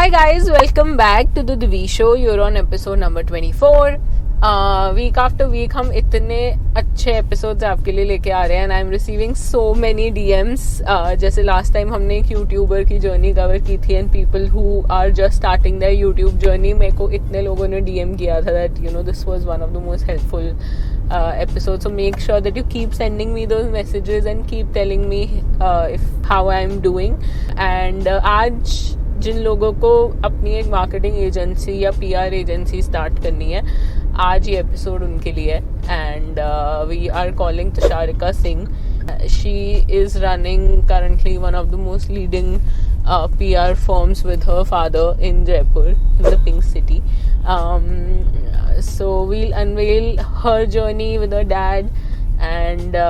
Hi guys, welcome back to the TheDiviShow. You're on episode number 24. Week after week हम इतने अच्छे episodes आपके लिए लेके आ रहे हैं and I'm receiving so many DMs. जैसे last time हमने एक YouTuber की journey cover की थी and people who are just starting their YouTube journey, मेरे को इतने लोगों ने DM किया था that you know this was one of the most helpful episodes. So make sure that you keep sending me those messages and keep telling me how I'm doing. And आज जिन लोगों को अपनी एक मार्केटिंग एजेंसी या PR agency start करनी है, आज ये एपिसोड उनके लिए है. And we are calling Tusharika Singh. She is running currently one of the most leading PR firms with her father in Jaipur, in the Pink City. So we'll unveil her journey with her dad and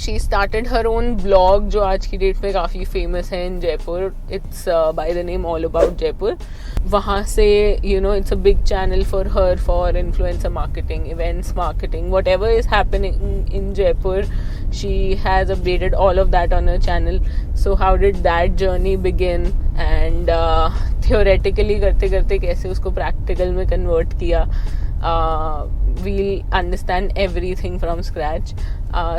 she started her own blog जो आज की date में काफ़ी famous है in Jaipur. It's by the name All About Jaipur. वहाँ से you know it's a big channel for her for influencer marketing, events marketing, whatever is happening in Jaipur. She has updated all of that on her channel. So how did that journey begin? And theoretically करते करते कैसे उसको practical में convert किया. We'll understand everything from scratch.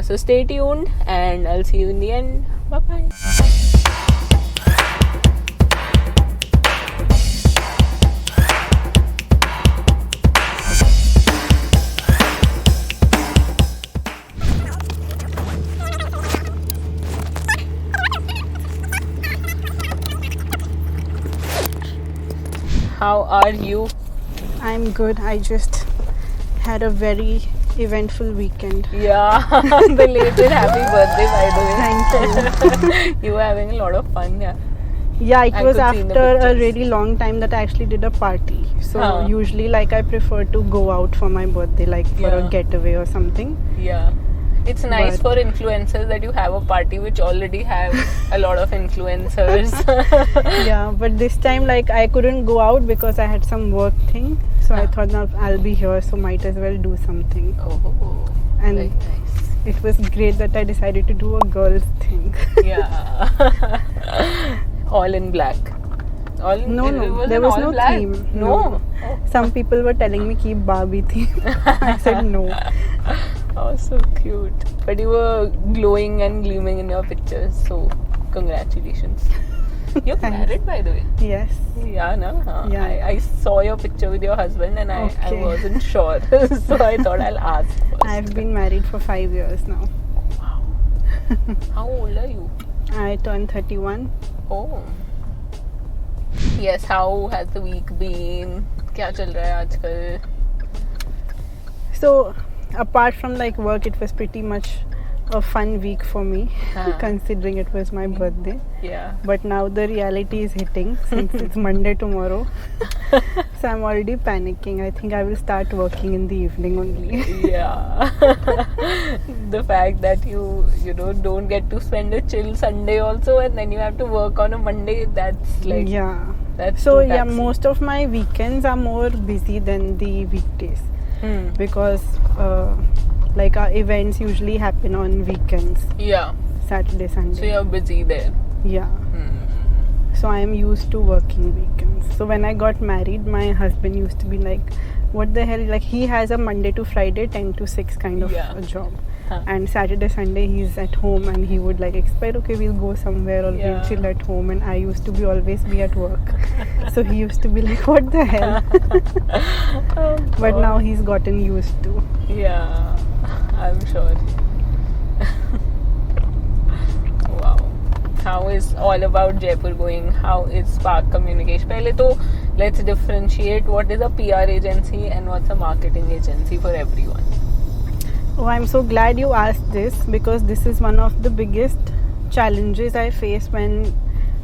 So stay tuned and I'll see you in the end. Bye bye. How are you? I'm good. I just had a very eventful weekend. Yeah, belated happy birthday by the way. Thank you. You were having a lot of fun, yeah. Yeah, it I was could see in the after a pictures. really long time that I actually did a party. So Huh. usually like I prefer to go out for my birthday, like for Yeah. a getaway or something. Yeah. It's nice But- for influencers that you have a party which already have a lot of influencers. Yeah, but this time like I couldn't go out because I had some work thing. So I Huh. thought now I'll be here, so might as well do something. Oh, And very nice. it was great that I decided to do a girls thing. Yeah. All in black. All in, No, it was there an was all no black. theme. No. No. Some people were telling me keep Barbie theme. I said no. Oh, so cute. But you were glowing and gleaming in your pictures, so congratulations. You're Thanks. married, by the way. Yes. Yeah, no? Yeah. I saw your picture with your husband and I Okay. wasn't sure. So I thought I'll ask first. I've been married for 5 years now. Wow. How old are you? I turned 31. Oh. Yes, how has the week been? क्या चल रहा है आजकल? So, apart from like work, it was pretty much a fun week for me, considering it was my birthday. Yeah. But now the reality is hitting since it's Monday tomorrow. So I'm already panicking. I think I will start working in the evening only. Yeah. The fact that you know don't get to spend a chill Sunday also and then you have to work on a Monday, that's like Yeah. that's So too yeah, taxing. most of my weekends are more busy than the weekdays because like our events usually happen on weekends, Yeah. Saturday, Sunday. So you're busy there. Yeah. So I am used to working weekends. So when I got married, my husband used to be like, what the hell, like he has a Monday to Friday 10 to 6 kind of Yeah. a job. Huh. And Saturday, Sunday he's at home and he would like expect, okay, we'll go somewhere or Yeah. we'll chill at home, and I used to be always be at work. So he used to be like, what the hell? Oh, But God. now he's gotten used to. Yeah, I'm sure. Wow. How is All About Jaipur going? How is Spark Communication? पहले तो let's differentiate what is a PR agency and what's a marketing agency for everyone. Oh, I'm so glad you asked this because this is one of the biggest challenges I face when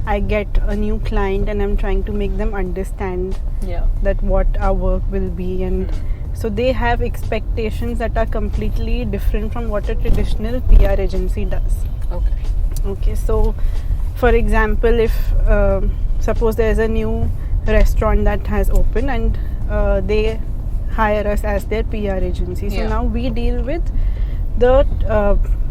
I get a new client and I'm trying to make them understand Yeah. that what our work will be, and so they have expectations that are completely different from what a traditional PR agency does. Okay, so for example, if suppose there's a new restaurant that has opened and they hire us as their PR agency. So Yeah. now we deal with the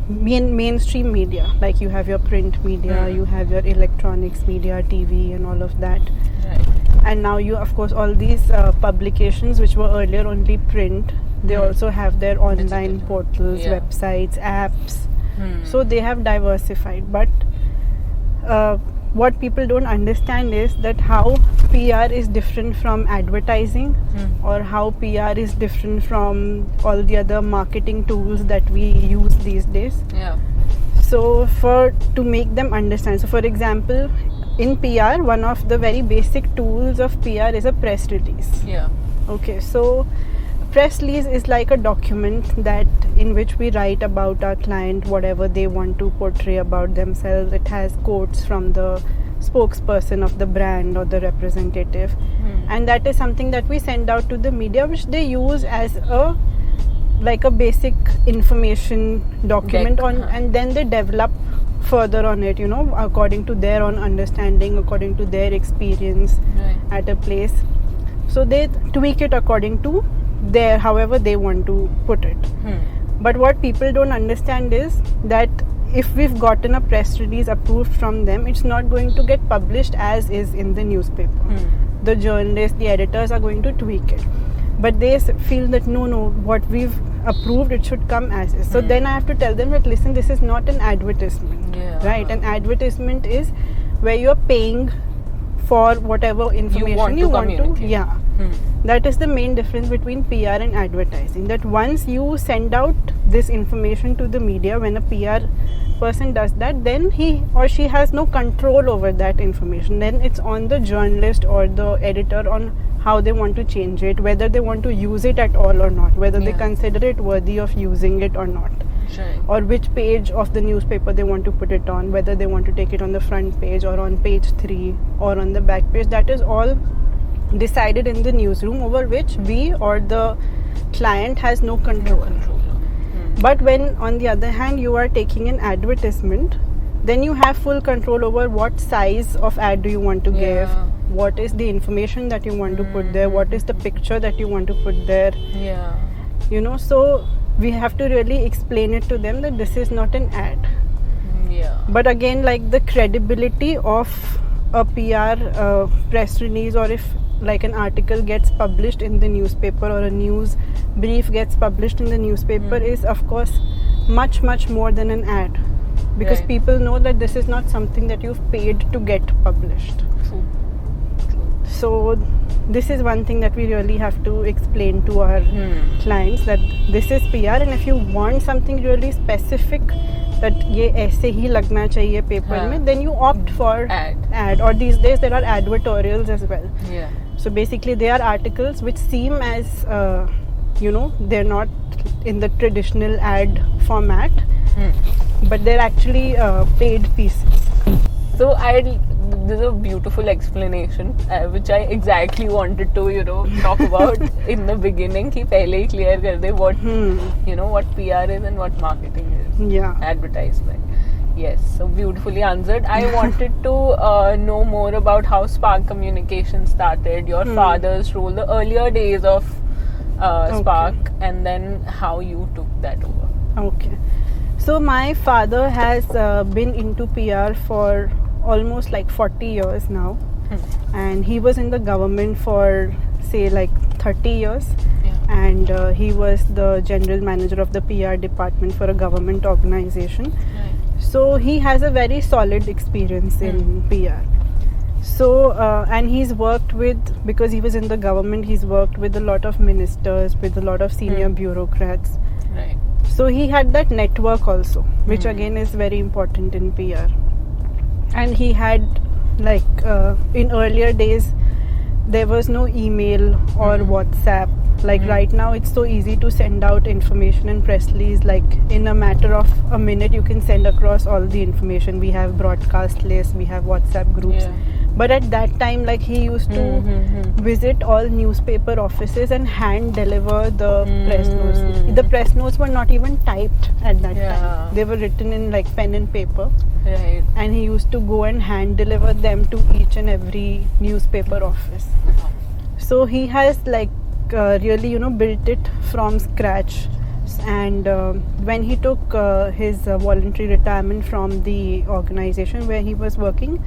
mainstream media, like you have your print media, you have your electronics media, TV and all of that. Right. And now you, of course, all these publications which were earlier only print, they also have their online portals, websites, apps. So they have diversified. But what people don't understand is that how PR is different from advertising, or how PR is different from all the other marketing tools that we use these days. So to make them understand, so for example, in PR, one of the very basic tools of PR is a press release. Okay, so press release is like a document that in which we write about our client, whatever they want to portray about themselves. It has quotes from the spokesperson of the brand or the representative, and that is something that we send out to the media, which they use as a basic information document and then they develop further on it, according to their own understanding, according to their experience at a place. So they tweak it according to however they want to put it. But what people don't understand is that if we've gotten a press release approved from them, it's not going to get published as is in the newspaper. The journalists, the editors are going to tweak it, but they feel that no, what we've approved, it should come as is. So then I have to tell them that, listen, this is not an advertisement, right? An advertisement is where you're paying for whatever information you want to. That is the main difference between PR and advertising. That once you send out this information to the media, when a PR person does that, then he or she has no control over that information. Then it's on the journalist or the editor on how they want to change it, whether they want to use it at all or not, whether they consider it worthy of using it or not, or which page of the newspaper they want to put it on, whether they want to take it on the front page or on page 3 or on the back page. That is all decided in the newsroom, over which we or the client has no control. But when on the other hand you are taking an advertisement, then you have full control over what size of ad do you want to give, what is the information that you want to put there, what is the picture that you want to put there. So we have to really explain it to them that this is not an ad. But again, like the credibility of a PR press release, or if like an article gets published in the newspaper or a news brief gets published in the newspaper, is of course much more than an ad, because people know that this is not something that you've paid to get published. So this is one thing that we really have to explain to our clients, that this is PR, and if you want something really specific that ye aise hi lagna chahiye paper mein, then you opt for ad, or these days there are advertorials as well. So basically they are articles which seem as they're not in the traditional ad format, but they're actually paid pieces. So this is a beautiful explanation, which I exactly wanted to talk about in the beginning. Ki pehle hi clear kar de what what PR is and what marketing is. Advertisement. Yes, so beautifully answered. I wanted to know more about how Spark Communication started, your father's role, the earlier days of Spark, and then how you took that over. Okay. So my father has been into PR for almost like 40 years now, and he was in the government for say like 30 years, and he was the general manager of the PR department for a government organization. So he has a very solid experience in PR. So and he's worked with, because he was in the government, he's worked with a lot of ministers, with a lot of senior bureaucrats. So he had that network also, which again is very important in PR. And he had like in earlier days there was no email or WhatsApp. Like right now it's so easy to send out information and press release, like in a matter of a minute you can send across all the information. We have broadcast lists, we have WhatsApp groups. But at that time, like he used to visit all newspaper offices and hand deliver the press notes. The press notes were not even typed at that time. They were written in like pen and paper. And he used to go and hand deliver them to each and every newspaper office. So he has like really built it from scratch. And when he took his voluntary retirement from the organization where he was working,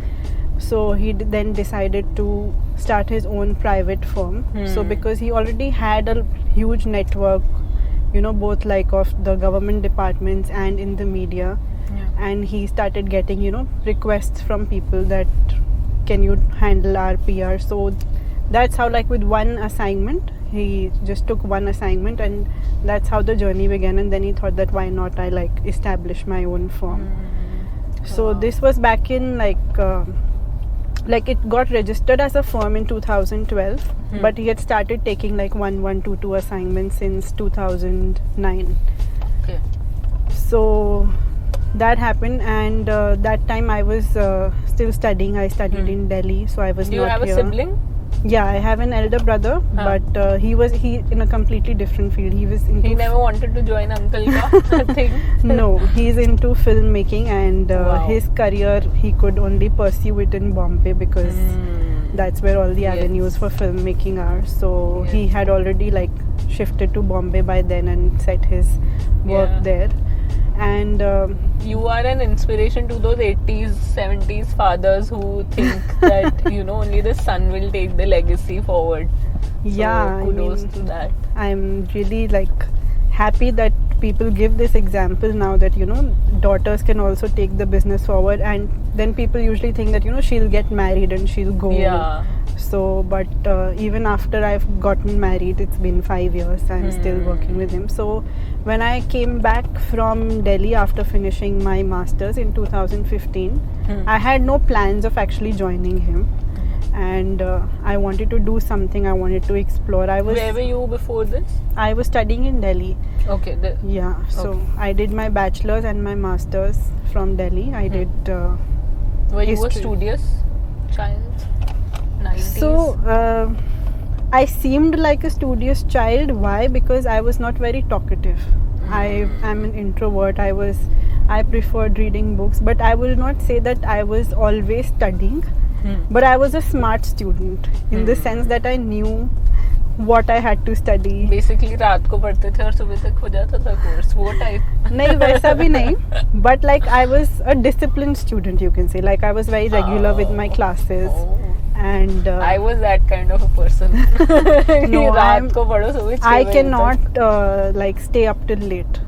so he then decided to start his own private firm. So because he already had a huge network, both like of the government departments and in the media, and he started getting requests from people that can you handle our PR. So that's how, like, with one assignment, he just took one assignment, and that's how the journey began. And then he thought that why not I like establish my own firm. So this was back in like it got registered as a firm in 2012, but he had started taking like 2 assignments since 2009. Okay. So that happened, and that time I was still studying. I studied in Delhi, so I was Do you not have here. a sibling? Yeah, I have an elder brother, but he in a completely different field. He was into He never wanted to join uncle ka thing. no, he's into filmmaking, and Wow. his career he could only pursue it in Bombay because that's where all the avenues for filmmaking are. So he had already like shifted to Bombay by then and set his work there. And you are an inspiration to those 80s, 70s fathers who think that only the son will take the legacy forward. yeah, So kudos to that. I'm really like happy that people give this example now that daughters can also take the business forward. And then people usually think that she'll get married and she'll go. Yeah. So but even after I've gotten married, it's been 5 years, I'm still working with him. So when I came back from Delhi after finishing my masters in 2015, I had no plans of actually joining him, and I wanted to do something. I wanted to explore. Where were you before this? I was studying in Delhi. Okay. Yeah, so I did my bachelor's and my master's from Delhi. I did Were you a history. studious child? 90s? So I seemed like a studious child. Why? Because I was not very talkative. I am an introvert. I preferred reading books, but I will not say that I was always studying. But I was a smart student in the sense that I knew what I had to study. Basically रात को पढ़ते थे और सुबह तक हो जाता था कोर्स, वो टाइप. नहीं वैसा भी नहीं, but like I was a disciplined student, you can say. Like I was very regular with my classes. And I was that kind of a person. No, रात को पढ़ो सुबह 6 I बजे cannot like stay up till late.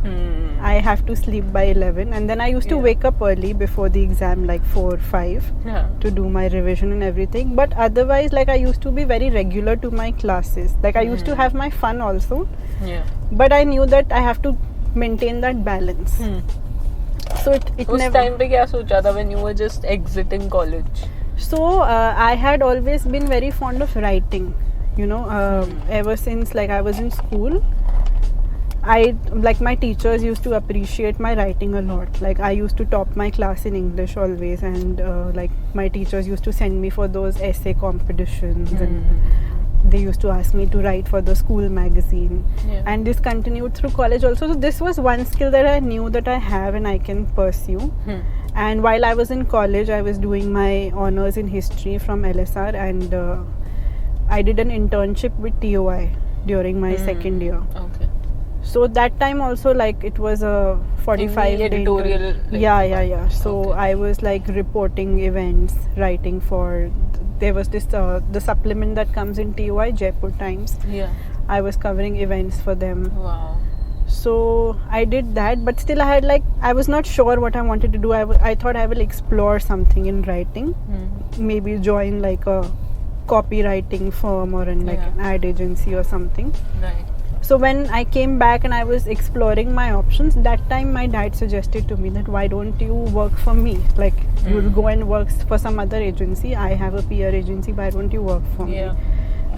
I have to sleep by 11, and then I used to wake up early before the exam, like 4 or 5, to do my revision and everything. But otherwise, like I used to be very regular to my classes. Like I used to have my fun also. Yeah. But I knew that I have to maintain that balance. So it उस never. time पे क्या सोचा था when you were just exiting college? So I had always been very fond of writing, ever since like I was in school. My teachers used to appreciate my writing a lot. Like I used to top my class in English always, and like my teachers used to send me for those essay competitions, and they used to ask me to write for the school magazine. And this continued through college also. So this was one skill that I knew that I have and I can pursue. And while I was in college, I was doing my honors in history from LSR, and I did an internship with TOI during my second year. Okay. So that time also, like it was a 45-day editorial. Yeah. So I was like reporting events, writing for. There was this the supplement that comes in TOI, Jaipur Times. Yeah. I was covering events for them. Wow. So I did that, but still I was not sure what I wanted to do. I thought I will explore something in writing, maybe join like a copywriting firm or an ad agency or something. Right. So when I came back and I was exploring my options, that time my dad suggested to me that why don't you work for me? Like you'll go and work for some other agency. I have a PR agency, why don't you work for me?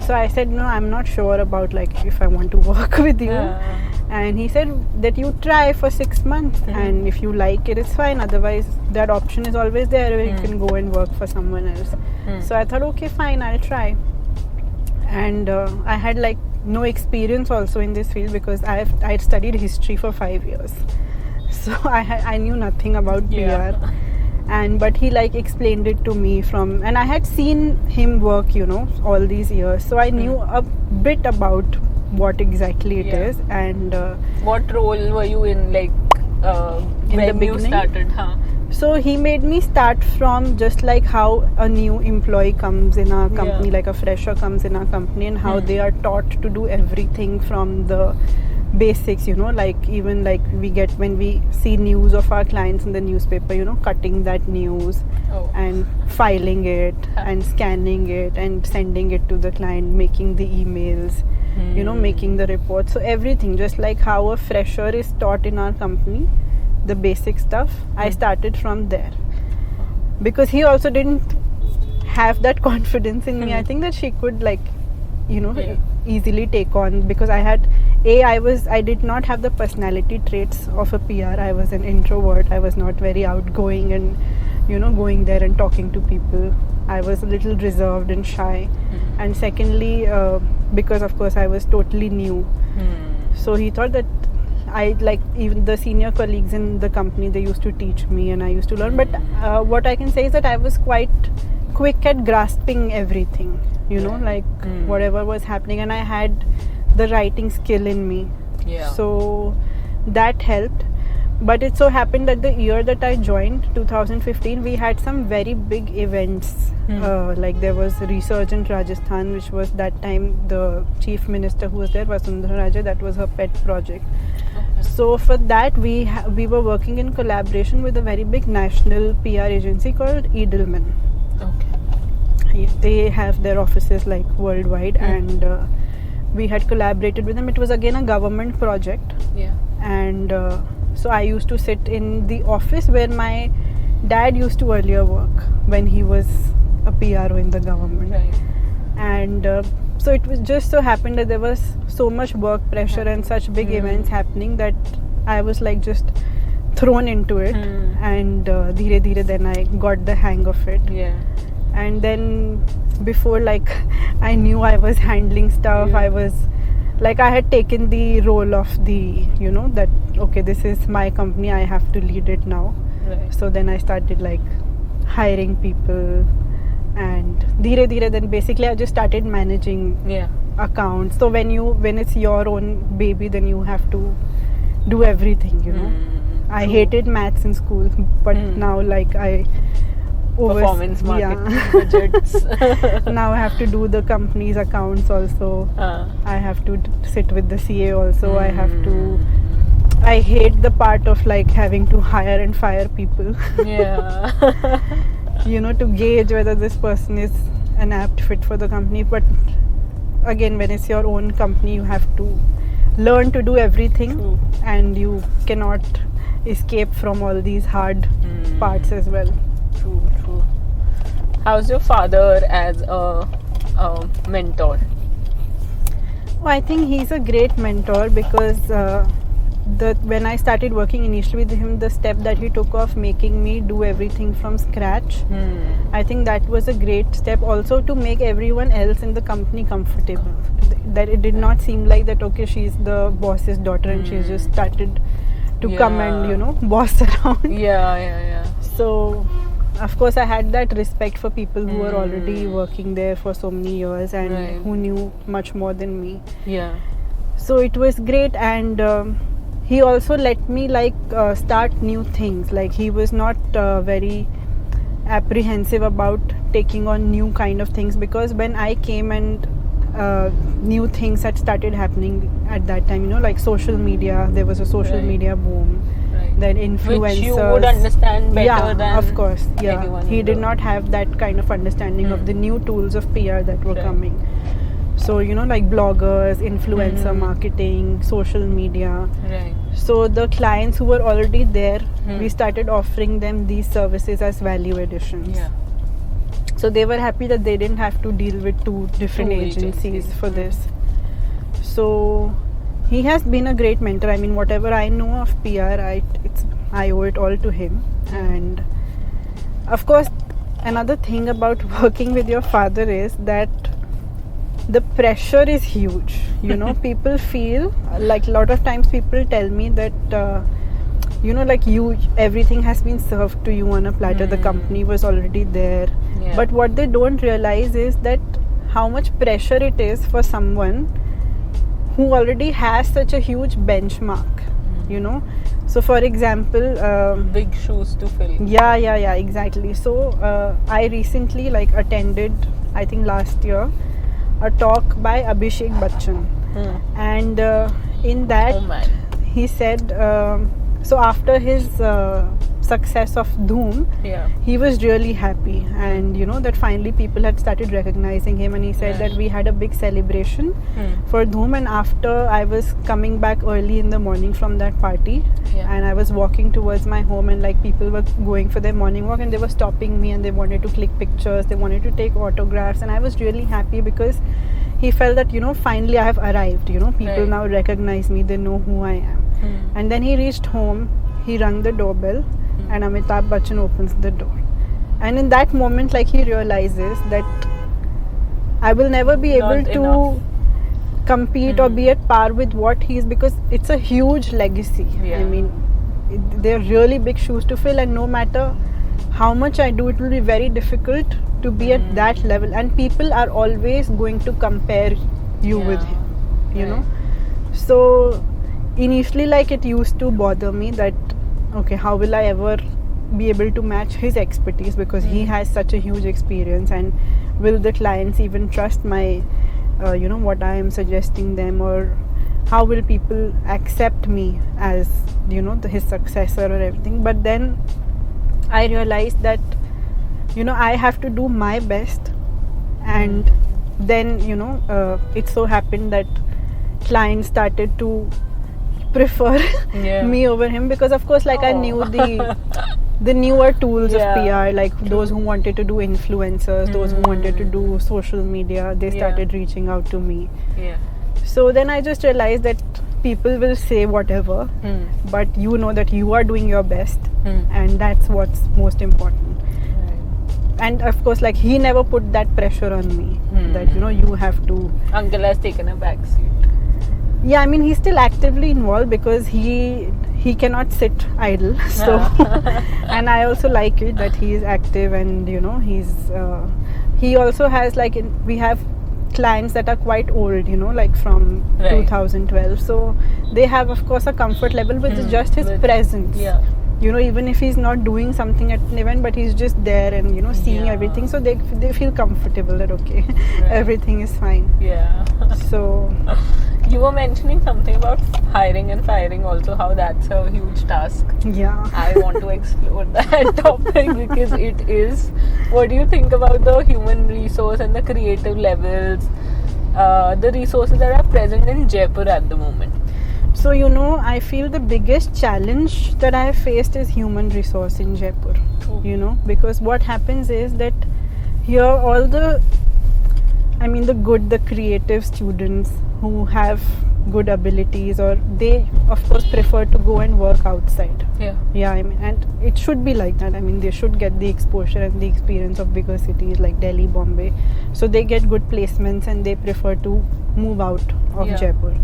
So I said, no, I'm not sure about like if I want to work with you. And he said that you try for 6 months, and if you like it, it's fine. Otherwise, that option is always there where you can go and work for someone else. So I thought, okay, fine, I'll try. And I had like no experience also in this field because I studied history for 5 years. So I knew nothing about PR. But he like explained it to me and I had seen him work, all these years. So I knew a bit about what exactly it is. And what role were you in, like in when the you beginning? started? So he made me start from just like how a new employee comes in our company, like a fresher comes in our company, and how they are taught to do everything from the basics, like even like we get when we see news of our clients in the newspaper, cutting that news and filing it and scanning it and sending it to the client, making the emails, making the reports. So everything, just like how a fresher is taught in our company, the basic stuff, I started from there. Because he also didn't have that confidence in me. I think that she could easily take on, because I did not have the personality traits of a PR. I was an introvert. I was not very outgoing and going there and talking to people. I was a little reserved and shy. And secondly, because of course I was totally new, so he thought that even the senior colleagues in the company, they used to teach me and I used to learn. But what I can say is that I was quite quick at grasping everything, whatever was happening, and I had the writing skill in me. So that helped. But it so happened that the year that I joined, 2015, we had some very big events. Like there was Resurgent Rajasthan, which was that time the chief minister who was there, Vasundhara Raje, that was her pet project. So for that we were working in collaboration with a very big national PR agency called Edelman. They have their offices like worldwide, and we had collaborated with them. It was again a government project. And so I used to sit in the office where my dad used to earlier work when he was a PRO in the government. And so it was just so happened that there was so much work pressure and such big events happening that I was like just thrown into it. And dheere dheere then I got the hang of it. And then before I knew I was handling stuff, I was like, I had taken the role of the, that okay, this is my company, I have to lead it now. So then I started hiring people, and dheere dheere then basically I just started managing accounts. So when it's your own baby, then you have to do everything, I hated maths in school, but now performance marketing budgets. Now I have to do the company's accounts also. I have to sit with the CA also. I hate the part of having to hire and fire people. To gauge whether this person is an apt fit for the company. But again, when it's your own company, you have to learn to do everything. And you cannot escape from all these hard parts as well. True. How's your father as a mentor? I think he's a great mentor, because when I started working initially with him, the step that he took of making me do everything from scratch, I think that was a great step also to make everyone else in the company comfortable. That it did not seem like that, okay, she's the boss's daughter and she's just started to come and boss around. So of course I had that respect for people who were already working there for so many years and who knew much more than me. So it was great. And he also let me start new things. He was not very apprehensive about taking on new kind of things, because when I came and new things had started happening at that time, social media, there was a social media boom. Then influencers, which you would understand better than of course. anyone. He did not have that kind of understanding of the new tools of PR that were coming. So bloggers, influencer marketing, social media. So the clients who were already there, we started offering them these services as value additions. So they were happy that they didn't have to deal with two different agencies for this. So he has been a great mentor. I mean, whatever I know of PR, I owe it all to him. And of course, another thing about working with your father is that the pressure is huge. People feel a lot of times people tell me that everything has been served to you on a platter. The company was already there. But what they don't realize is that how much pressure it is for someone who already has such a huge benchmark, you know. So for example, big shoes to fill. Yeah, exactly. So I recently like attended, I think last year, a talk by Abhishek Bachchan, and in that he said, so after his success of Dhoom, he was really happy, and you know that finally people had started recognizing him, and he said that we had a big celebration for Dhoom, and after I was coming back early in the morning from that party, and I was walking towards my home, and like people were going for their morning walk, and they were stopping me, and they wanted to click pictures, they wanted to take autographs, and I was really happy because he felt that, you know, finally I have arrived, you know, people now recognize me, they know who I am. And then he reached home, he rang the doorbell, and Amitabh Bachchan opens the door, and in that moment like he realizes that I will never be able to compete or be at par with what he is, because it's a huge legacy. I mean, they're really big shoes to fill, and no matter how much I do, it will be very difficult to be at that level, and people are always going to compare you with him, you know. So initially like it used to bother me that, okay, how will I ever be able to match his expertise, because he has such a huge experience, and will the clients even trust my you know, what I am suggesting them, or how will people accept me as, you know, his successor or everything. But then I realized that, you know, I have to do my best, and then, you know, it so happened that clients started to prefer me over him, because of course like I knew the newer tools of PR, like those who wanted to do influencers, those who wanted to do social media, they started reaching out to me. So then I just realized that people will say whatever, but you know that you are doing your best, and that's what's most important. And of course like he never put that pressure on me, that, you know, you have to. Uncle has taken a back seat. Yeah, I mean, he's still actively involved because he cannot sit idle. So, and I also like it that he is active, and you know, he also has like we have clients that are quite old, you know, like from 2012. So they have, of course, a comfort level with just his presence. You know, even if he's not doing something at an event, but he's just there and, you know, seeing everything, so they feel comfortable that okay, everything is fine. So you were mentioning something about hiring and firing also, how that's a huge task. I want to explore that topic because it is. What do you think about the human resource and the creative levels, the resources that are present in Jaipur at the moment? So, you know, I feel the biggest challenge that I have faced is human resource in Jaipur. You know, because what happens is that here all the creative students who have good abilities, or they of course prefer to go and work outside. I mean, and it should be like that. I mean, they should get the exposure and the experience of bigger cities like Delhi, Bombay, so they get good placements and they prefer to move out of Jaipur.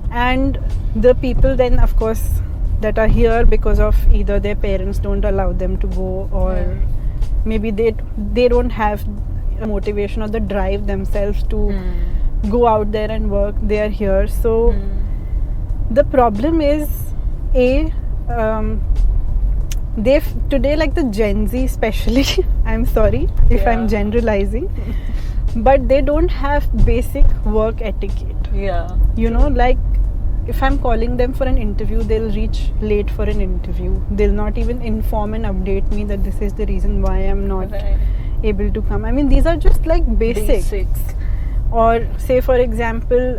And the people then, of course, that are here because of either their parents don't allow them to go, or maybe they don't have a motivation or the drive themselves to go out there and work. They are here. So the problem is today, like the Gen Z especially, I'm sorry if I'm generalizing, but they don't have basic work etiquette. You know, like if I'm calling them for an interview, they'll reach late for an interview. They'll not even inform and update me that this is the reason why I'm not able to come. I mean, these are just like basics. Or say for example,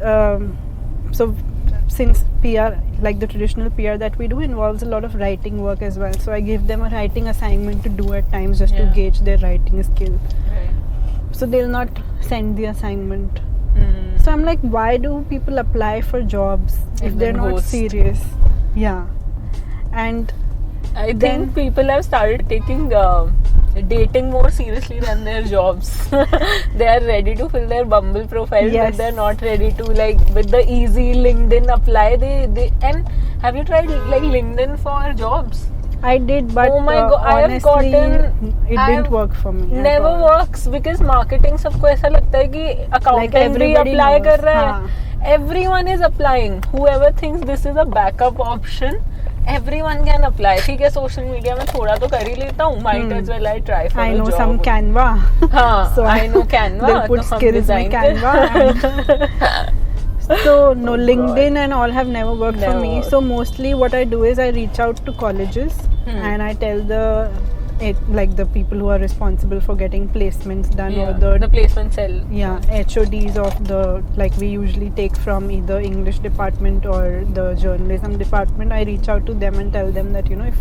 so since PR, like the traditional PR that we do, involves a lot of writing work as well. So I give them a writing assignment to do at times just to gauge their writing skill. So they'll not send the assignment. So I'm like, why do people apply for jobs if they're not serious? And I think people have started taking dating more seriously than their jobs. They are ready to fill their Bumble profiles, but they're not ready to, like, with the easy LinkedIn apply. They and have you tried like LinkedIn for jobs? I did, but oh my God, honestly, it didn't work for me. Never works because marketing सबको ऐसा लगता है कि accountant भी apply कर रहा है, everyone is applying. Whoever thinks this is a backup option, everyone can apply. ठीक है, social media में थोड़ा तो कर ही लेता हूँ. Might as well I try for a job. I know some Canva. हाँ, so I know Canva. They'll put skills in Canva. So no, LinkedIn and all have never worked for me. So mostly what I do is I reach out to colleges and I tell the people who are responsible for getting placements done, or the placement cell. Yeah, HODs of the, like we usually take from either English department or the journalism department. I reach out to them and tell them that, you know, if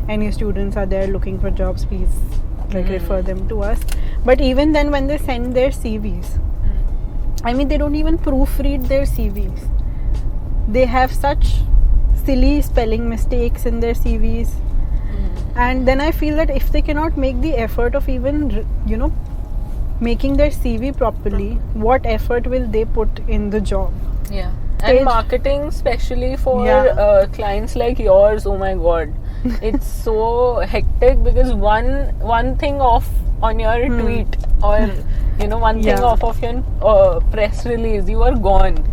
any students are there looking for jobs, please refer them to us. But even then, when they send their CVs, I mean, they don't even proofread their CVs. They have such silly spelling mistakes in their CVs. And then I feel that if they cannot make the effort of even, you know, making their CV properly, what effort will they put in the job? Yeah. And marketing, especially for clients like yours, oh my god, it's so hectic, because one thing off on your tweet, or you know, one thing off of your press release, you are gone.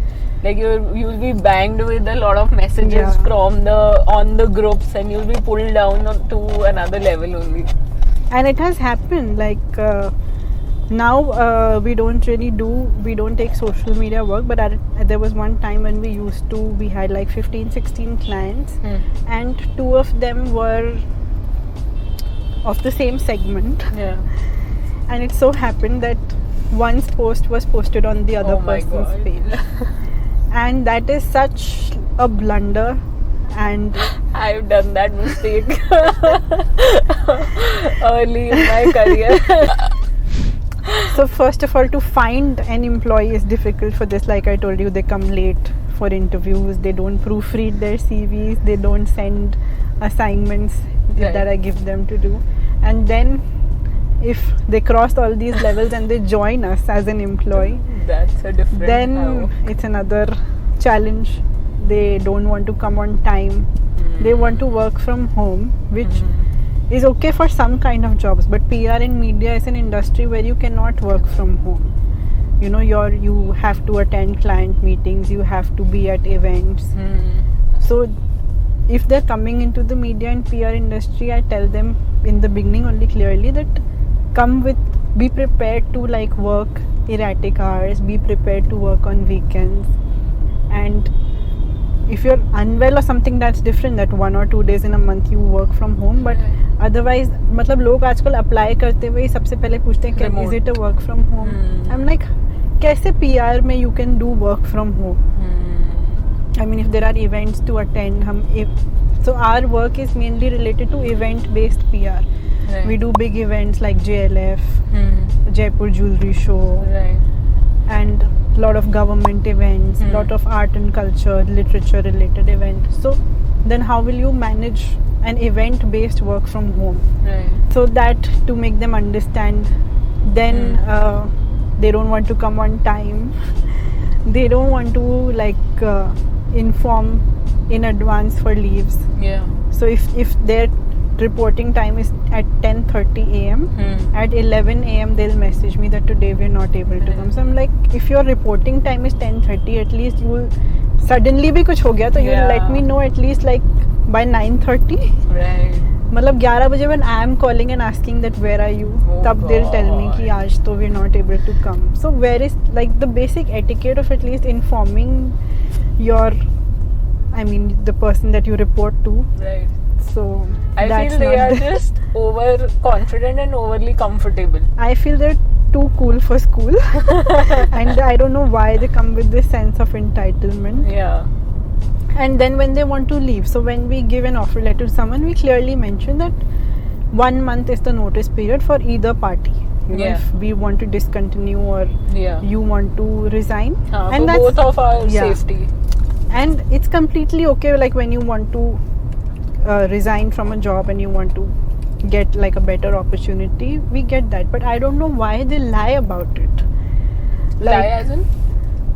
Like you'll be banged with a lot of messages from on the groups, and you'll be pulled down to another level only. And it has happened. Like now we don't take social media work, but there was one time when we had like 15-16 clients, and 2 of them were of the same segment. Yeah. And it so happened that one's post was posted on the other person's page. And that is such a blunder, and I've done that mistake early in my career. So first of all, to find an employee is difficult for this. Like I told you, they come late for interviews, they don't proofread their CVs, they don't send assignments that I give them to do. And then if they cross all these levels and they join us as an employee, that's a different. Then it's another challenge. They don't want to come on time. They want to work from home, which is okay for some kind of jobs. But PR in media is an industry where you cannot work from home. You know, you have to attend client meetings. You have to be at events. So if they're coming into the media and PR industry, I tell them in the beginning only clearly that be prepared to like work erratic hours, be prepared to work on weekends, and if you're unwell or something, that's different, that 1 or 2 days in a month you work from home. But otherwise, मतलब लोग आजकल apply करते हुए सबसे पहले पूछते हैं कि is it a work from home? I'm like, कैसे PR में you can do work from home? I mean, if there are events to attend, so our work is mainly related to event based PR. Right. We do big events like JLF, Jaipur Jewelry Show, and a lot of government events, a lot of art and culture, literature related events. So then how will you manage an event based work from home? Right. So that to make them understand, then they don't want to come on time. They don't want to like inform in advance for leaves. Yeah. So if their reporting time is at 10:30 a.m. At 11 a.m. they'll message me that today we're not able to come. So I'm like, if your reporting time is 10:30, at least you will suddenly bhi kuch ho gaya, so you'll let me know at least like by 9:30. Right. मतलब 11 बजे when I am calling and asking that where are you, तब they'll tell me कि आज तो we're not able to come. So where is like the basic etiquette of at least informing the person that you report to. Right. So I feel they are just overconfident and overly comfortable. I feel they're too cool for school. And I don't know why they come with this sense of entitlement. Yeah. And then when they want to leave, so when we give an offer letter to someone, we clearly mention that 1 month is the notice period for either party. You know, if we want to discontinue or you want to resign. And that's both of our safety. And it's completely okay, like when you want to resign from a job and you want to get like a better opportunity, we get that. But I don't know why they lie about it. Lie as in?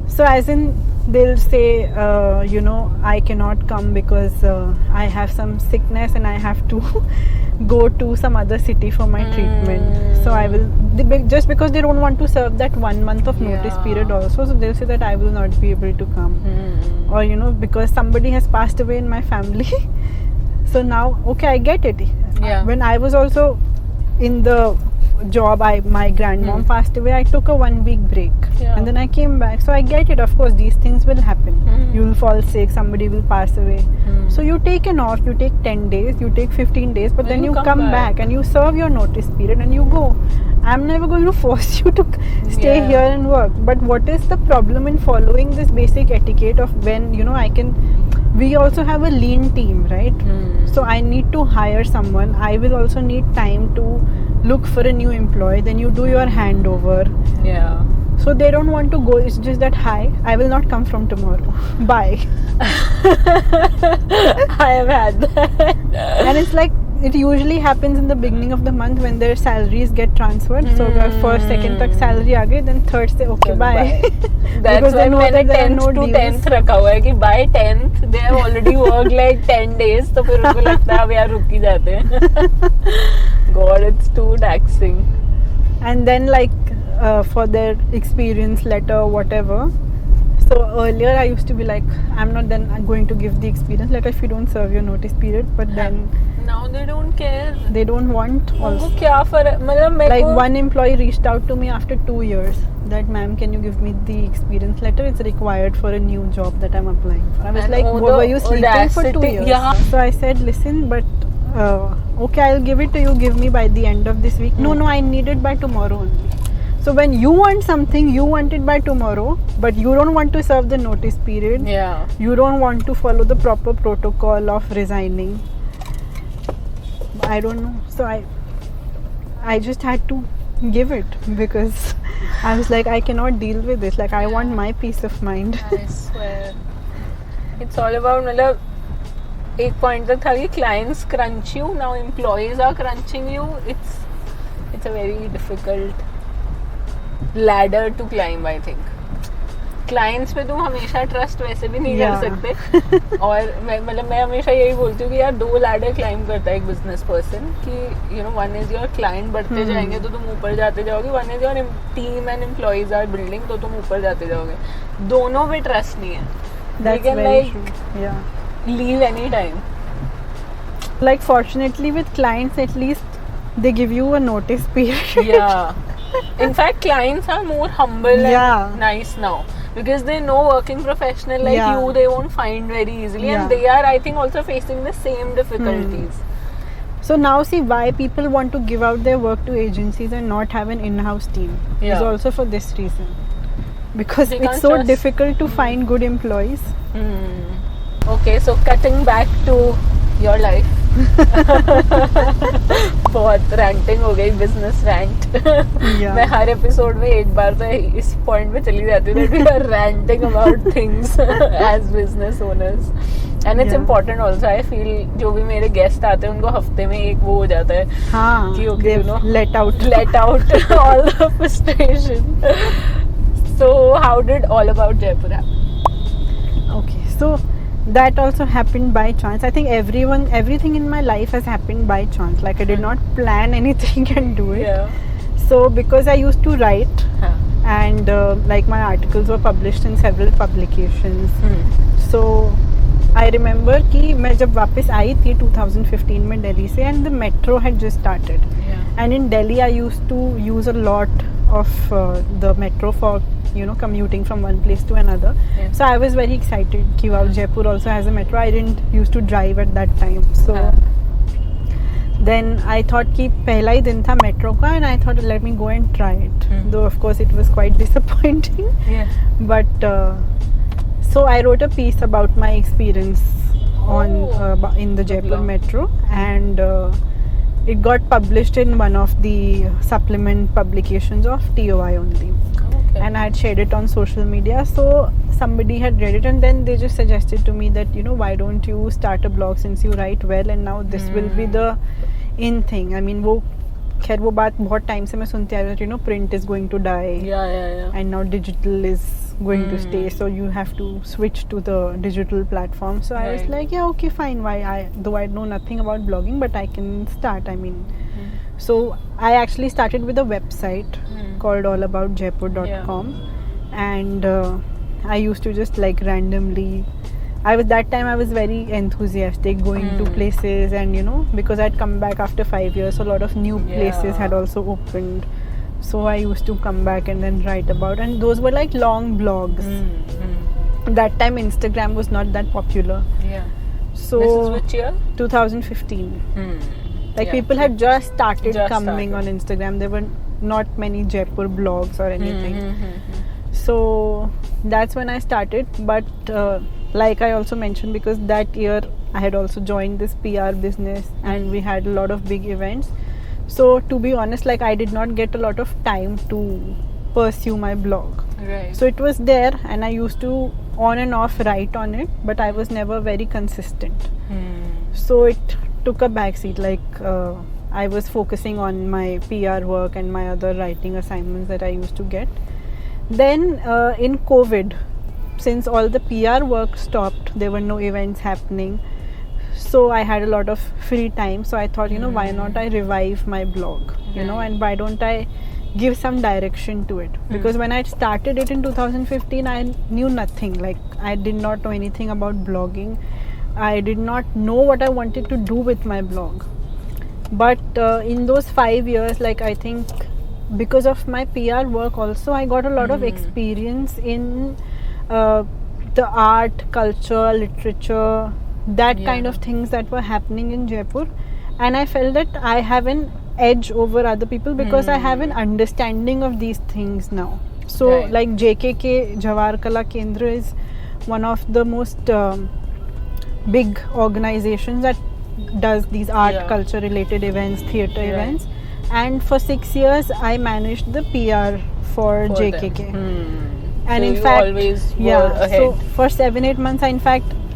So as in, they'll say, I cannot come because I have some sickness and I have to go to some other city for my treatment. So just because they don't want to serve that 1 month of notice period also, so they'll say that I will not be able to come. Or because somebody has passed away in my family. So now, okay, I get it. When I was also in the job, my grandmom passed away. I took a 1 week break and then I came back. So I get it. Of course, these things will happen. You will fall sick, somebody will pass away. So you take an off, you take 10 days, you take 15 days, but then you come back and you serve your notice period and you go. I'm never going to force you to stay here and work. But what is the problem in following this basic etiquette of when, we also have a lean team, right? So I need to hire someone. I will also need time to look for a new employee. Then you do your handover. So they don't want to go. It's just that, hi, I will not come from tomorrow. Bye. I have had that. And it's like, it usually happens in the beginning of the month when their salaries get transferred. So first, second tak salary aa gayi, then third say okay, bye. That's why मैंने 10th to 10th रखा हुआ है कि by 10th they have already worked like 10 days. तो फिर उनको लगता है अब यार रुक ही जाते हैं. God, it's too taxing. And then for their experience letter, whatever. So earlier I used to be like, I'm going to give the experience letter if you don't serve your notice period. But then now they don't care. They don't want also. One employee reached out to me after 2 years that, ma'am, can you give me the experience letter? It's required for a new job that I'm applying for. I was like, were you sleeping for 2 years? So I said, listen, but okay, I'll give it to you. Give me by the end of this week. No, I need it by tomorrow only. So when you want something, you want it by tomorrow, but you don't want to serve the notice period. You don't want to follow the proper protocol of resigning. I don't know. So I just had to give it because I was like, I cannot deal with this. Like, I want my peace of mind. I swear. It's all about, एक point तक था कि clients crunch you, now employees are crunching you. It's a very difficult ladder to climb, I think. Clients पे तुम हमेशा trust वैसे भी नहीं कर सकते. और मैं हमेशा यही बोलती हूँ कि यार 2 लैडर क्लाइंब करता है एक बिजनेस पर्सन कि वन इज योर क्लाइंट, बढ़ते जाएंगे तो तुम ऊपर जाते जाओगे. One is your team and employees are building, तो तुम ऊपर जाते जाओगे. दोनों पे ट्रस्ट नहीं है. That's can very true. Leave any time. Like, fortunately with clients, at least they give you a notice period. In fact, clients are more humble and nice now because they know working professional like you, they won't find very easily, and they are, I think, also facing the same difficulties. So now see why people want to give out their work to agencies and not have an in-house team. Is also for this reason, because it's so difficult to find good employees. Okay, so cutting back to your life. बहुत ranting हो गई, business rant. मैं हर episode में एक बार तो इस point पे चली जाती हूँ that we are ranting about things as business owners, and it's important also. I feel जो भी मेरे गेस्ट आते हैं उनको हफ्ते में एक वो हो जाता है कि okay, let out all the frustration. So how did All About Jaipur happen? Okay, so that also happened by chance. I think everything in my life has happened by chance. Like, I did not plan anything and do it. So because I used to write and like my articles were published in several publications. So I remember कि मैं जब वापस आई थी 2015 में दिल्ली से, and the metro had just started. And in Delhi I used to use a lot of the metro for commuting from one place to another. So I was very excited कि wow, Jaipur also has a metro. I didn't used to drive at that time. So then I thought कि पहला ही दिन था metro का, and I thought let me go and try it. Though of course it was quite disappointing. But so I wrote a piece about my experience on in the Jaipur metro, and it got published in one of the supplement publications of TOI only. And I had shared it on social media, so somebody had read it, and then they just suggested to me that why don't you start a blog since you write well, and now this will be the in thing. I mean, वो बात बहुत time से मैं सुनती आ रही हूँ, print is going to die, and now digital is going to stay, so you have to switch to the digital platform. So I was like, yeah, okay, fine. Though I know nothing about blogging, but I can start. I mean, so I actually started with a website called allaboutjaipur.com, and I used to just like randomly. I was very enthusiastic going to places, and you know, because I'd come back after 5 years, so a lot of new places had also opened. So I used to come back and then write about, and those were like long blogs. That time Instagram was not that popular. Yeah. So this is which year? 2015. Like people had just started coming on Instagram. There were not many Jaipur blogs or anything. So that's when I started. But like I also mentioned, because that year I had also joined this PR business and we had a lot of big events. So to be honest, like I did not get a lot of time to pursue my blog. Right. So it was there and I used to on and off write on it, but I was never very consistent. So it took a backseat. Like I was focusing on my PR work and my other writing assignments that I used to get. Then in COVID, since all the PR work stopped, there were no events happening. So I had a lot of free time. So I thought, you know, why not I revive my blog, you know, and why don't I give some direction to it? Because when I started it in 2015, I knew nothing. Like I did not know anything about blogging. I did not know what I wanted to do with my blog. But in those 5 years, like I think because of my PR work also, I got a lot of experience in the art, culture, literature, that kind of things that were happening in Jaipur. And I felt that I have an edge over other people because I have an understanding of these things now. So like JKK, Jawahar Kala Kendra, is one of the most big organizations that does these art, culture related events, theatre events. And for 6 years I managed the PR for JKK. And so in you fact, always were ahead. So for 7-8 months,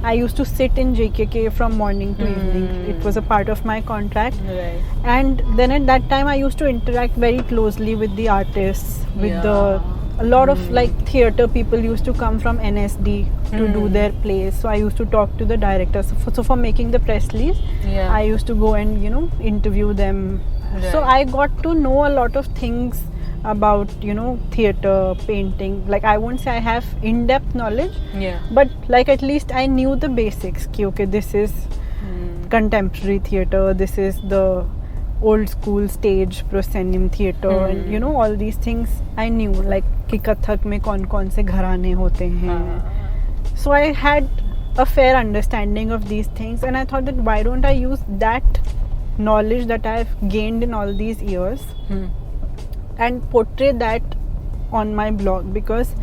I used to sit in JKK from morning to evening. It was a part of my contract. Right. And then at that time I used to interact very closely with the artists, with a lot of like theatre people used to come from NSD to do their plays. So I used to talk to the directors. So for making the press release, I used to go and, you know, interview them. Right. So I got to know a lot of things about, you know, theatre, painting. Like I won't say I have in-depth knowledge, but like at least I knew the basics. Okay, this is contemporary theatre, this is the old school stage proscenium theatre, and you know, all these things I knew, like कि कथक में कौन-कौन से घराने होते हैं. So I had a fair understanding of these things, and I thought that why don't I use that knowledge that I've gained in all these years and portray that on my blog, because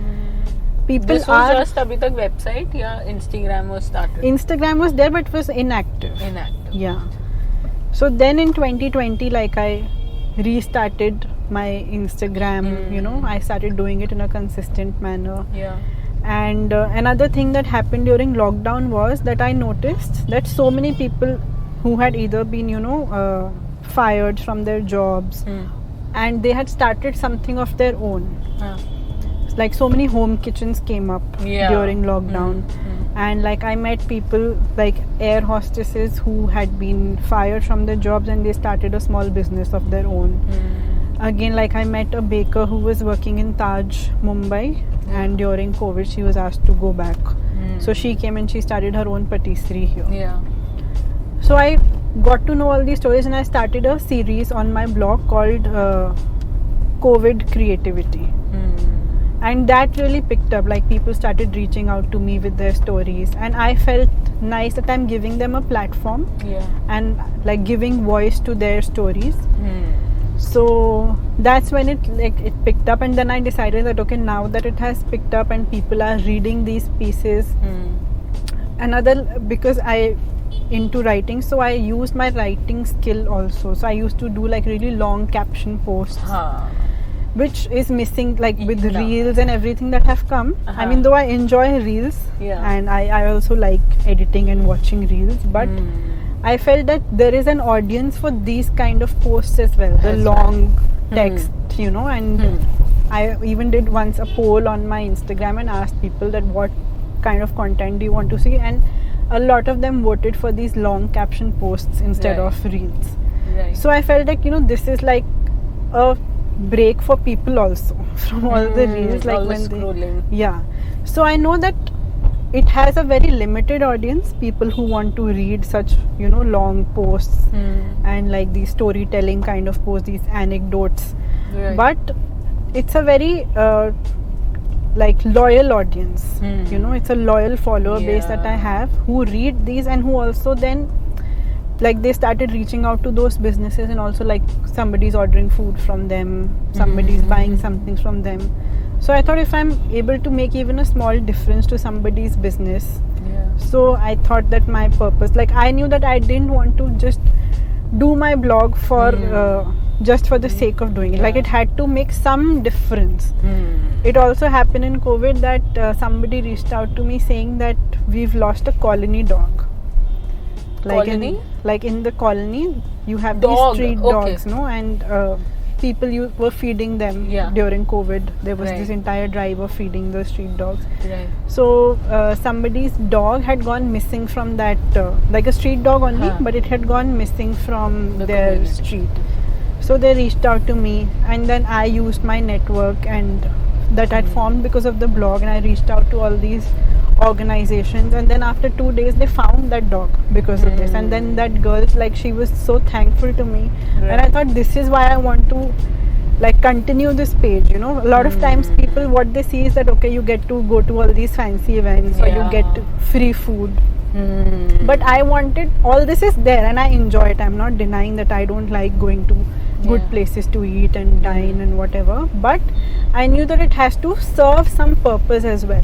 people this was just abhi tak website ya Instagram was started? Instagram was there, but it was inactive. Yeah. So then in 2020, like I restarted my Instagram, you know, I started doing it in a consistent manner. And another thing that happened during lockdown was that I noticed that so many people who had either been, you know, fired from their jobs, and they had started something of their own. Like so many home kitchens came up during lockdown. And like I met people like air hostesses who had been fired from their jobs and they started a small business of their own. Again, like I met a baker who was working in Taj, Mumbai, and during COVID she was asked to go back. So she came and she started her own patisserie here. So I got to know all these stories, and I started a series on my blog called COVID Creativity. And that really picked up. Like people started reaching out to me with their stories, and I felt nice that I'm giving them a platform and like giving voice to their stories. So that's when it picked up, and then I decided that okay, now that it has picked up and people are reading these pieces, because I into writing, so I used my writing skill also. So I used to do like really long caption posts, which is missing like with reels and everything that have come. I mean, though I enjoy reels and I also like editing and watching reels, but I felt that there is an audience for these kind of posts as well, the long text, you know. And I even did once a poll on my Instagram and asked people that what kind of content do you want to see, and a lot of them voted for these long caption posts instead of reels. So I felt like, you know, this is like a break for people also from all the reels, like all the when scrolling. So I know that it has a very limited audience, people who want to read such, you know, long posts and like these storytelling kind of posts, these anecdotes. Right. But it's a very like loyal audience, you know, it's a loyal follower base that I have who read these and who also then like they started reaching out to those businesses, and also like somebody's ordering food from them, somebody's buying something from them. So I thought if I'm able to make even a small difference to somebody's business, so I thought that my purpose, like I knew that I didn't want to just do my blog for just for the sake of doing it. Like it had to make some difference. It also happened in COVID that somebody reached out to me saying that we've lost a colony dog. Like in the colony, you have these street dogs, no, and people were feeding them during COVID. There was this entire drive of feeding the street dogs. Right. So somebody's dog had gone missing from that, like a street dog only, but it had gone missing from their community. Street. So they reached out to me, and then I used my network and that I'd formed because of the blog, and I reached out to all these organizations, and then after 2 days they found that dog because of this. And then that girl, like she was so thankful to me, and I thought this is why I want to like continue this page, you know. A lot of times people, what they see is that okay, you get to go to all these fancy events or you get free food, but I wanted, all this is there and I enjoy it. I'm not denying that I don't like going to good places to eat and dine and whatever, but I knew that it has to serve some purpose as well.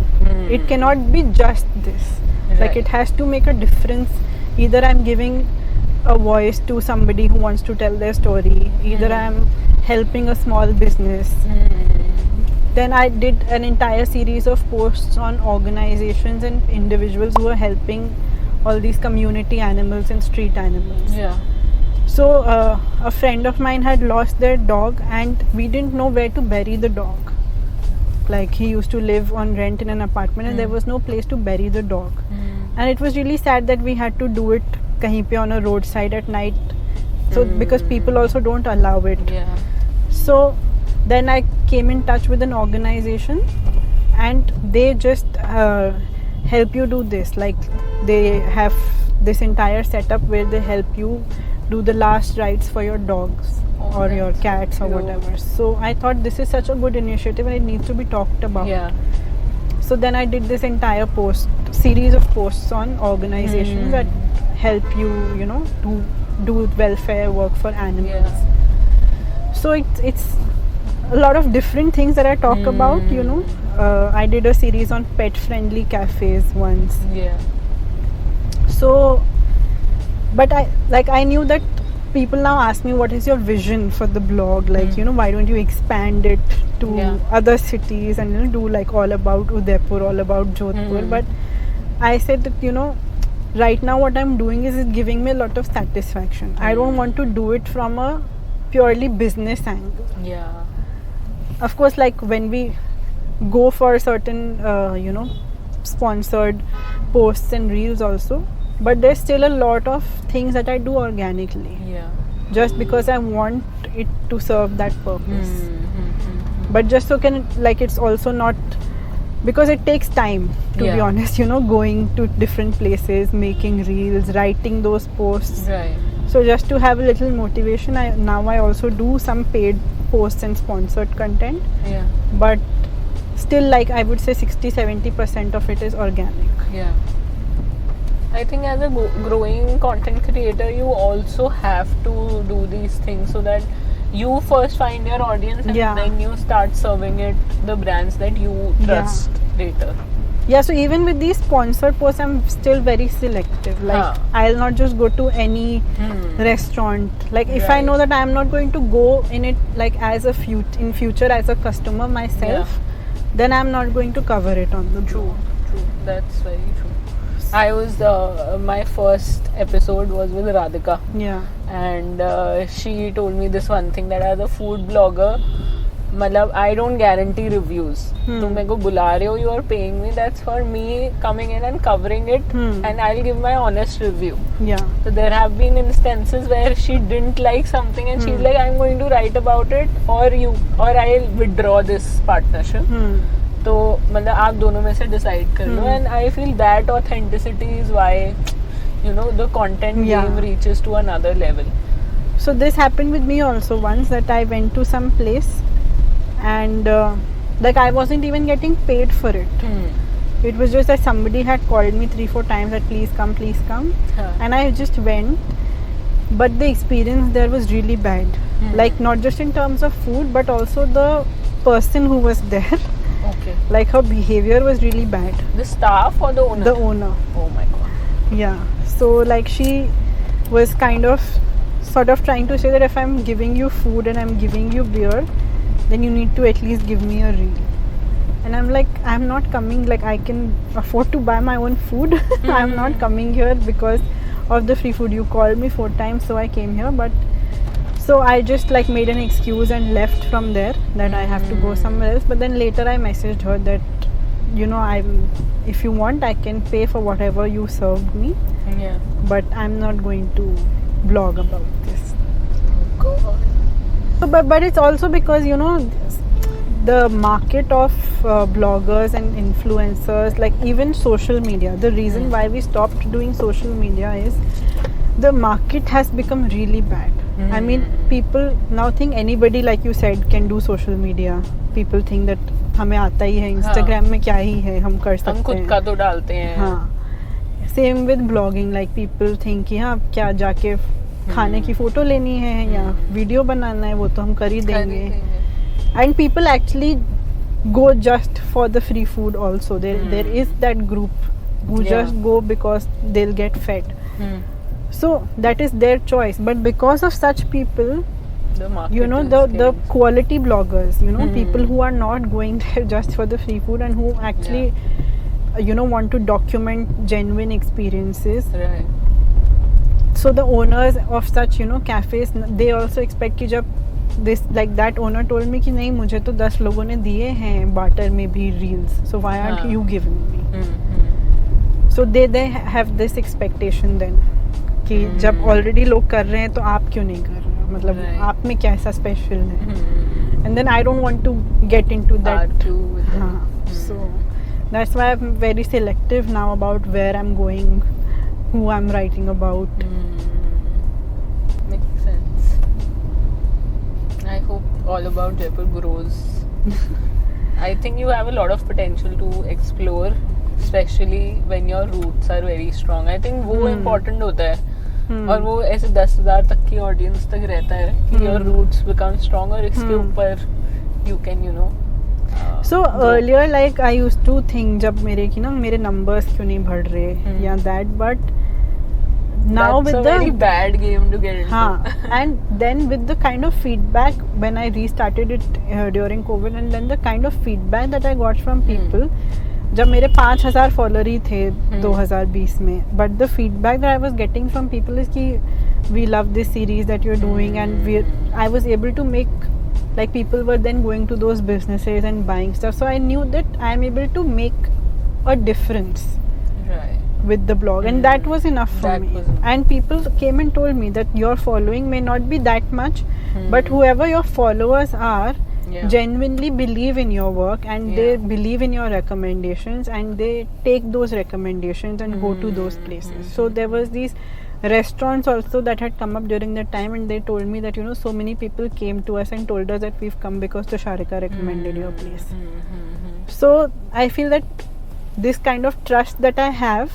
It cannot be just this. Like it has to make a difference. Either I'm giving a voice to somebody who wants to tell their story, either I'm helping a small business. Then I did an entire series of posts on organizations and individuals who are helping all these community animals and street animals. So a friend of mine had lost their dog, and we didn't know where to bury the dog. Like he used to live on rent in an apartment, and there was no place to bury the dog. And it was really sad that we had to do it kahin pe on a roadside at night. So because people also don't allow it. So then I came in touch with an organization, and they just help you do this. Like they have this entire setup where they help you do the last rites for your dogs or your cats or whatever. So I thought this is such a good initiative and it needs to be talked about. So then I did this entire series of posts on organizations that help you, you know, to do welfare work for animals. So it's a lot of different things that I talk about, you know. I did a series on pet friendly cafes once. So but I knew that people now ask me, what is your vision for the blog? Like, you know, why don't you expand it to other cities and, you know, do like all about Udaipur, all about Jodhpur. But I said that, you know, right now what I'm doing is giving me a lot of satisfaction. I don't want to do it from a purely business angle. Of course, like when we go for certain, you know, sponsored posts and reels also, but there's still a lot of things that I do organically. Just because I want it to serve that purpose. But just so it's also not, because it takes time, to be honest, you know, going to different places, making reels, writing those posts. So just to have a little motivation, I also do some paid posts and sponsored content. But still, like I would say 60-70% of it is organic. I think as a growing content creator, you also have to do these things so that you first find your audience and then you start serving it the brands that you trust later. So even with these sponsored posts, I'm still very selective. Like I'll not just go to any restaurant. Like if I know that I'm not going to go in it like as a future as a customer myself, then I'm not going to cover it on the blog. True. That's very true. I was my first episode was with Radhika, and she told me this one thing, that as a food blogger, मतलब I don't guarantee reviews. तुम मेरे को बुला रहे हो, you are paying me. That's for me coming in and covering it, and I'll give my honest review. Yeah. So there have been instances where she didn't like something and she's like, I'm going to write about it, or I'll withdraw this partnership. तो मतलब आप दोनों में से decide कर लो. And I feel that authenticity is why, you know, the content game reaches to another level. So this happened with me also once, that I went to some place and like I wasn't even getting paid for it. It was just that somebody had called me 3-4 times that please come, and I just went. But the experience there was really bad. Like not just in terms of food, but also the person who was there. Okay. Like her behavior was really bad. The staff or the owner? The owner. Oh my god. Yeah. So like she was kind of sort of trying to say that if I'm giving you food and I'm giving you beer, then you need to at least give me a reel. And I'm like, I'm not coming, like I can afford to buy my own food. I'm not coming here because of the free food. You called me 4 times, so I came here. But so I just like made an excuse and left from there, that I have to go somewhere else. But then later I messaged her that, you know, if you want, I can pay for whatever you served me. Yeah. But I'm not going to blog about this. God. So, but it's also because, you know, the market of bloggers and influencers, like even social media, the reason why we stopped doing social media is the market has become really bad. I mean, people now think anybody, like you said, can do social media. People think that हमें आता ही है, Instagram में क्या ही है, हम कर सकते हैं, हम खुद का तो डालते हैं. हाँ. Same with blogging, like people think कि हाँ क्या जाके खाने की फोटो लेनी है या वीडियो बनाना है, वो तो हम कर ही देंगे. And people actually go just for the free food also. There is that group who just go because they'll get fed. So that is their choice. But because of such people, you know, the quality bloggers, you know, people who are not going there just for the free food and who actually, you know, want to document genuine experiences. Right. So the owners of such, you know, cafes, they also expect कि जब this, like that owner told me कि नहीं, मुझे तो 10 लोगों ने दिए हैं barter में भी reels, so why aren't you giving me? So they have this expectation then कि जब already लोग कर रहे हैं तो आप क्यों नहीं कर रहे हो, मतलब आप में क्या ऐसा special है? And then I don't want to get into that. So that's why I'm very selective now about where I'm going, who I'm writing about. Makes sense. I hope All About Jaipur grows. I think you have a lot of potential to explore, especially when your roots are very strong. I think वो important होता है. और वो ऐसे 10,000 तक की audience तक रहता है कि your roots become strong और इसके ऊपर you can, you know. So earlier, like I used to think जब मेरे numbers क्यों नहीं बढ़ रहे या that, but now that's with a very bad game to get into. And then with the kind of feedback when I restarted it during COVID, and then the kind of feedback that I got from people, जब मेरे 5,000 follower ही थे 2020 में, but the feedback that I was getting from people is कि we love this series that you're doing, and I was able to make, like people were then going to those businesses and buying stuff, so I knew that I am able to make a difference with the blog, and that was enough for me. And people came and told me that your following may not be that much, but whoever your followers are genuinely believe in your work, and they believe in your recommendations, and they take those recommendations and go to those places. So there was these restaurants also that had come up during that time, and they told me that, you know, so many people came to us and told us that we've come because Tusharika recommended your place. So I feel that this kind of trust that I have,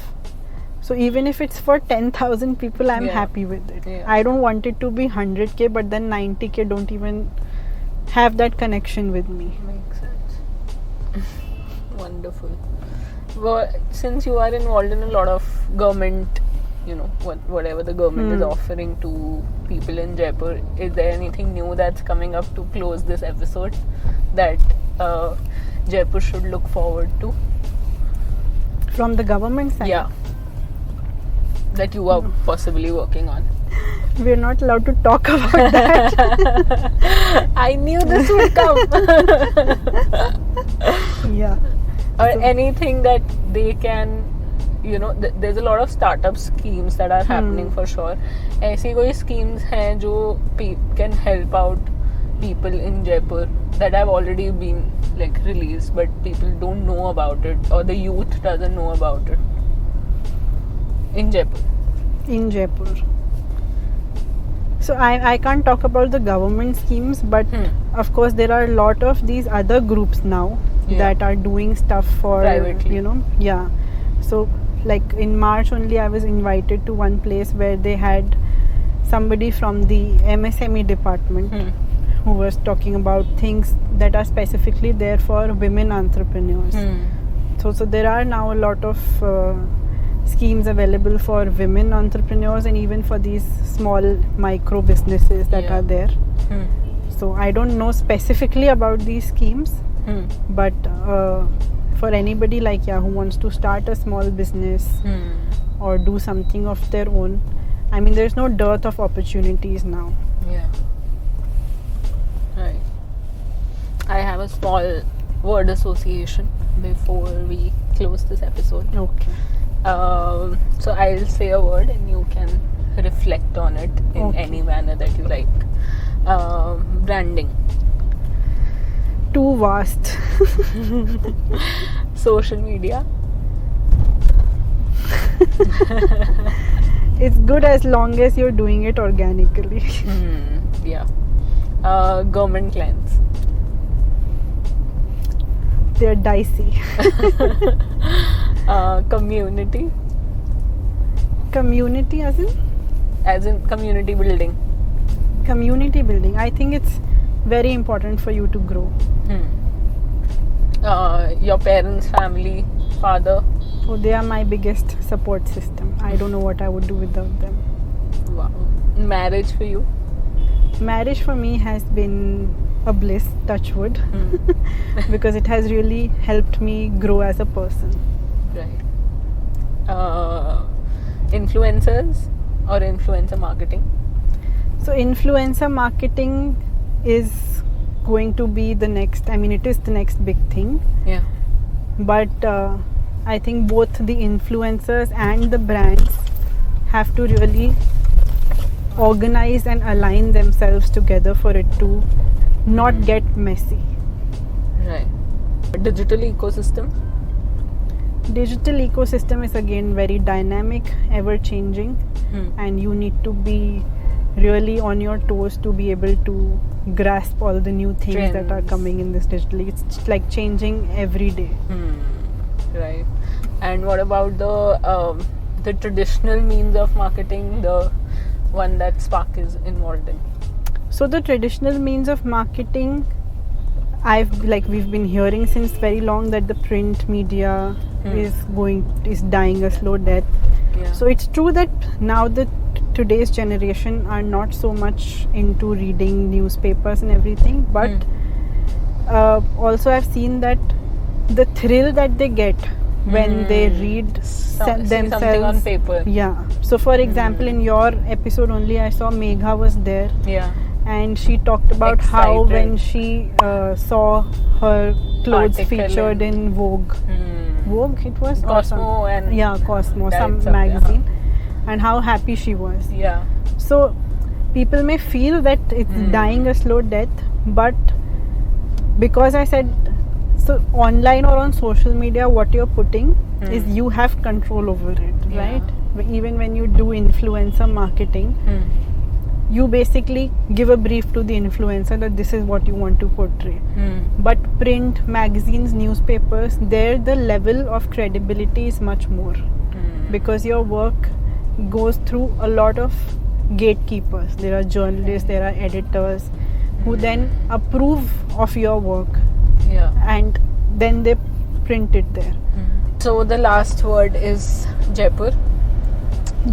so even if it's for 10,000 people, I'm happy with it. I don't want it to be 100k, but then 90k don't even have that connection with me. Makes sense. Wonderful. Well, since you are involved in a lot of government, you know, whatever the government is offering to people in Jaipur, is there anything new that's coming up to close this episode that Jaipur should look forward to? From the government side? Yeah. That you are possibly working on. We're not allowed to talk about that. I knew this would come. Yeah. Or anything that they can, there's a lot of startup schemes that are happening for sure. ऐसी कोई schemes हैं जो can help out people in Jaipur that have already been like released, but people don't know about it, or the youth doesn't know about it in Jaipur. In Jaipur. So I can't talk about the government schemes, but of course there are a lot of these other groups now that are doing stuff for privately. Yeah. So like in March only I was invited to one place where they had somebody from the MSME department who was talking about things that are specifically there for women entrepreneurs. So there are now a lot of schemes available for women entrepreneurs and even for these small micro businesses that are there. So I don't know specifically about these schemes, but for anybody like who wants to start a small business or do something of their own, I mean there's no dearth of opportunities now. Yeah. Right. I have a small word association before we close this episode. Okay. So I'll say a word and you can reflect on it in any manner that you like. Branding. Too vast. Social media. It's good as long as you're doing it organically. Yeah. Government clients. They're dicey. Community. Community as in community building. Community building. I think it's very important for you to grow. Your parents, family, father. Oh, they are my biggest support system. I don't know what I would do without them. Wow. Marriage for you? Marriage for me has been a bliss, touch wood, because it has really helped me grow as a person. Right. Influencers or influencer marketing? So influencer marketing is going to be the next, it is the next big thing. Yeah. But I think both the influencers and the brands have to really organize and align themselves together for it to not get messy. Right. Digital ecosystem? Digital ecosystem is again very dynamic, ever changing, and you need to be really on your toes to be able to grasp all the new things Trends that are coming in this digital. It's like changing every day. Right. And what about the traditional means of marketing, the one that Spark is involved in? So the traditional means of marketing, we've been hearing since very long that the print media is dying a slow death. Yeah. So it's true that now today's generation are not so much into reading newspapers and everything, but also I've seen that the thrill that they get when they read themselves something on paper. Yeah. So for example, in your episode only I saw Megha was there. Yeah. And she talked about how Excited. when she saw her clothes Article featured in Vogue. Vogue it was? Cosmo and Cosmo, that some stuff, magazine. And how happy she was. Yeah. So people may feel that it's dying a slow death, but because I said, so online or on social media, what you're putting is you have control over it, right? Even when you do influencer marketing, you basically give a brief to the influencer that this is what you want to portray. But print, magazines, newspapers, there the level of credibility is much more because your work goes through a lot of gatekeepers. There are journalists, there are editors who then approve of your work and then they print it there. So the last word is Jaipur.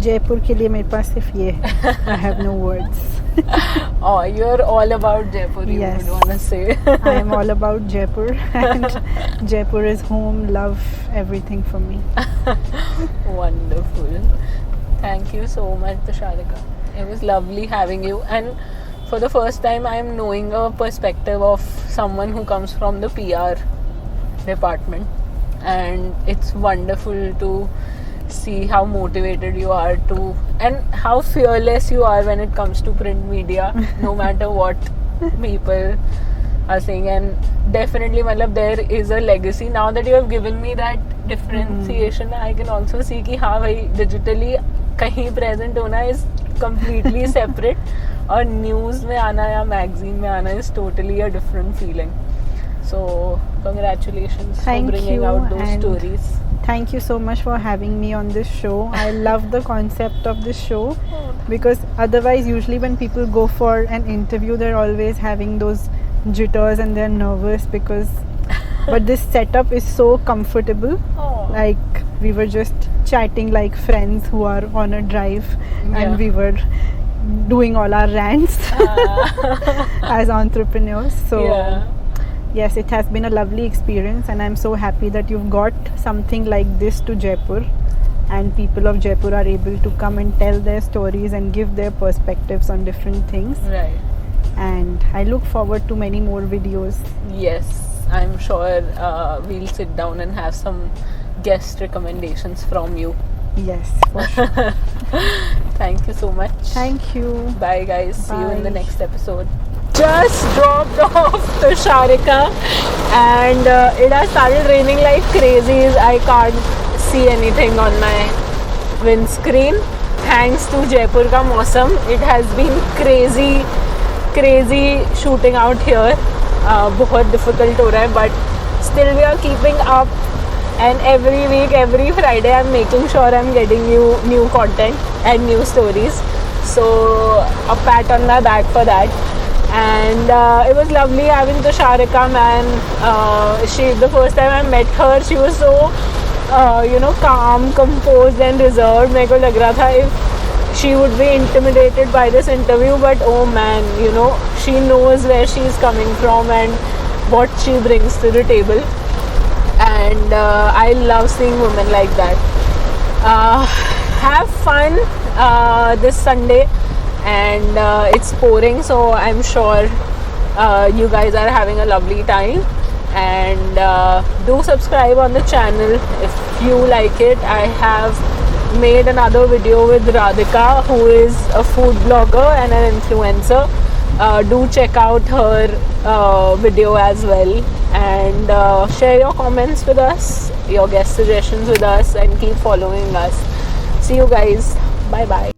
Jaipur के लिए मेरे पास सिर्फ ये है. I have no words. Oh, you're all about Jaipur, you Yes. would want to say. I am all about Jaipur and Jaipur is home, love, everything for me. Wonderful. Thank you so much, Tusharika. It was lovely having you, and for the first time I am knowing a perspective of someone who comes from the PR department, and it's wonderful to see how motivated you are to, and how fearless you are when it comes to print media, no matter what people are saying. And definitely, matlab, there is a legacy. Now that you have given me that differentiation, I can also see कि हाँ भाई digitally कहीं present होना is completely separate, और news में आना या magazine में आना is totally a different feeling. So congratulations for bringing out those stories. Thank you so much for having me on this show. I love the concept of this show, because otherwise usually when people go for an interview, they're always having those jitters and they're nervous but this setup is so comfortable. Like we were just chatting like friends who are on a drive, and we were doing all our rants as entrepreneurs. So yes, it has been a lovely experience, and I'm so happy that you've got something like this to Jaipur, and people of Jaipur are able to come and tell their stories and give their perspectives on different things. Right. And I look forward to many more videos. Yes, I'm sure we'll sit down and have some guest recommendations from you. Yes, for sure. Thank you so much. Thank you. Bye guys. See you in the Bye. next episode. Just dropped off Tusharika, and it has started raining like crazy. I can't see anything on my windscreen. Thanks to Jaipur ka mausam, it has been crazy shooting out here. बहुत difficult हो रहा है, but still we are keeping up, and every week, every Friday I'm making sure I'm getting you new content and new stories. So a pat on my back for that. And it was lovely having Tusharika, man. The first time I met her, she was so calm, composed and reserved. मेरे को लग रहा था if she would be intimidated by this interview, but oh man, she knows where she's coming from and what she brings to the table. And I love seeing women like that. Have fun this Sunday, and it's pouring, so I'm sure you guys are having a lovely time. And do subscribe on the channel if you like it. I have made another video with Radhika, who is a food blogger and an influencer. Do check out her video as well, and share your comments with us, your guest suggestions with us, and keep following us. See you guys. Bye bye.